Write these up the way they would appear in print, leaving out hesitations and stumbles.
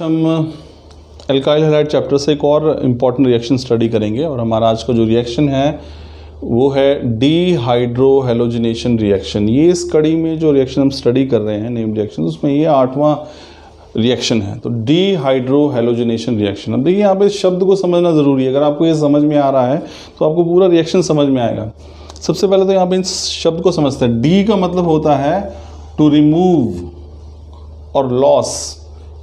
हम alkyl halide chapter से एक और इम्पॉर्टेंट रिएक्शन स्टडी करेंगे और हमारा आज का जो रिएक्शन है वो है डीहाइड्रोहैलोजिनेशन रिएक्शन। ये इस कड़ी में जो रिएक्शन हम स्टडी कर रहे हैं नेम रिएक्शन, उसमें ये 8वां रिएक्शन है। तो डीहाइड्रोहैलोजिनेशन रिएक्शन। अब देखिए यहाँ पे शब्द को समझना ज़रूरी है। अगर आपको ये समझ में आ रहा है तो आपको पूरा रिएक्शन समझ में आएगा। सबसे पहले तो यहाँ पे इस शब्द को समझते हैं। डी का मतलब होता है टू रिमूव और लॉस,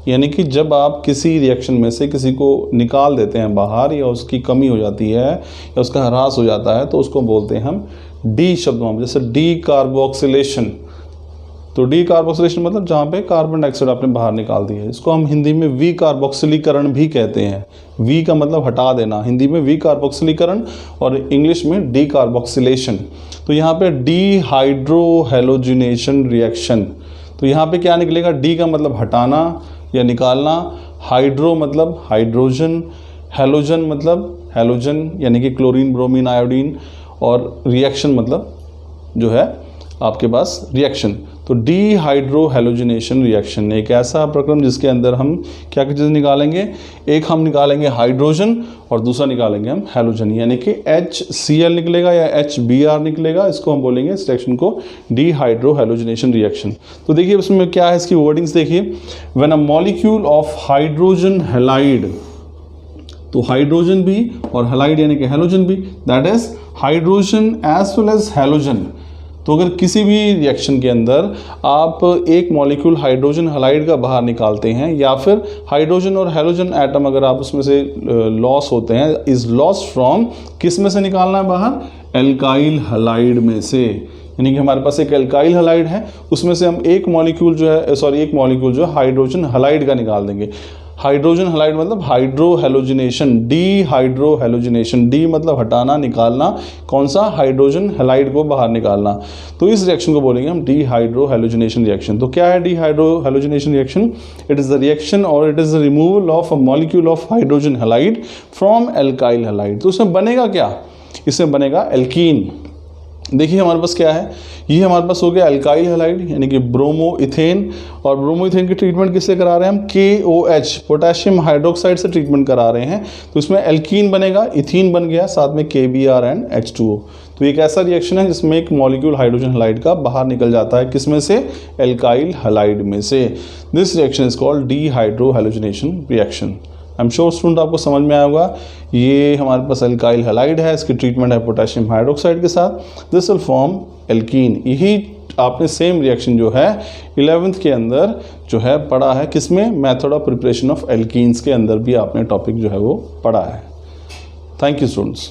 यानी कि जब आप किसी रिएक्शन में से किसी को निकाल देते हैं बाहर या उसकी कमी हो जाती है या उसका ह्रास हो जाता है तो उसको बोलते हैं हम डी शब्द में। जैसे डी कार्बोक्सिलेशन, तो डी कार्बोक्सिलेशन मतलब जहाँ पे कार्बन डाइऑक्साइड आपने बाहर निकाल दिया है। इसको हम हिंदी में वी कार्बोक्सिलीकरण भी कहते हैं। वी का मतलब हटा देना, हिंदी में वी कार्बोक्सिलीकरण और इंग्लिश में डी कार्बोक्सिलेशन। तो यहाँ पे डीहाइड्रोहैलोजिनेशन रिएक्शन, तो यहाँ पे क्या निकलेगा? डी का मतलब हटाना या निकालना, हाइड्रो मतलब हाइड्रोजन, हैलोजन मतलब हैलोजन यानी कि क्लोरीन ब्रोमीन आयोडीन, और रिएक्शन मतलब जो है आपके पास रिएक्शन। तो डीहाइड्रोहैलोजिनेशन रिएक्शन एक ऐसा प्रक्रम जिसके अंदर हम क्या क्या चीज़ निकालेंगे? एक हम निकालेंगे हाइड्रोजन और दूसरा निकालेंगे हम हैलोजन, यानी कि HCl निकलेगा या HBr निकलेगा। इसको हम बोलेंगे इस रिएक्शन को डीहाइड्रोहैलोजिनेशन रिएक्शन। तो देखिए उसमें क्या है, इसकी वर्डिंग्स देखिए। When a molecule of hydrogen halide, तो हाइड्रोजन भी और हैलाइड यानी कि हैलोजन भी, that is hydrogen as well as halogen. तो अगर किसी भी रिएक्शन के अंदर आप एक मॉलिक्यूल हाइड्रोजन हैलाइड का बाहर निकालते हैं या फिर हाइड्रोजन और हैलोजन एटम अगर आप उसमें से लॉस होते हैं, इज लॉस फ्रॉम, किस में से निकालना है बाहर? एल्काइल हैलाइड में से। यानी कि हमारे पास एक एल्काइल हैलाइड है, उसमें से हम एक मॉलिक्यूल जो है हाइड्रोजन हैलाइड का निकाल देंगे। हाइड्रोजन हैलाइड मतलब हाइड्रोहैलोजिनेशन, डीहाइड्रोहैलोजिनेशन। डी मतलब हटाना, निकालना, कौन सा? हाइड्रोजन हैलाइड को बाहर निकालना। तो इस रिएक्शन को बोलेंगे हम डीहाइड्रोहैलोजिनेशन रिएक्शन। तो क्या है dehydrohalogenation reaction? It is the reaction और it is the removal of a molecule of hydrogen halide from alkyl halide. तो उसमें बनेगा क्या? इसमें बनेगा एल्कीन। देखिए हमारे पास क्या है, ये हमारे पास हो गया एल्काइल हैलाइड यानी कि ब्रोमोइथेन, और ब्रोमोइथेन की ट्रीटमेंट किससे करा रहे हैं हम? KOH पोटेशियम हाइड्रोक्साइड से ट्रीटमेंट करा रहे हैं। तो इसमें एल्कीन बनेगा, इथीन बन गया, साथ में KBr एंड H2O। तो एक ऐसा रिएक्शन है जिसमें एक मॉलिक्यूल हाइड्रोजन हैलाइड का बाहर निकल जाता है, किसमें से? एल्काइल हैलाइड में से। This reaction is called dehydrohalogenation reaction. I am sure student आपको समझ में आया होगा। ये हमारे पास एल्काइल हैलाइड है, इसकी ट्रीटमेंट है पोटेशियम हाइड्रोक्साइड के साथ। This will form alkene. यही आपने सेम रिएक्शन जो है 11th के अंदर जो है पढ़ा है, किसमें? Method of preparation of alkenes के अंदर भी आपने टॉपिक जो है वो पढ़ा है। Thank you students.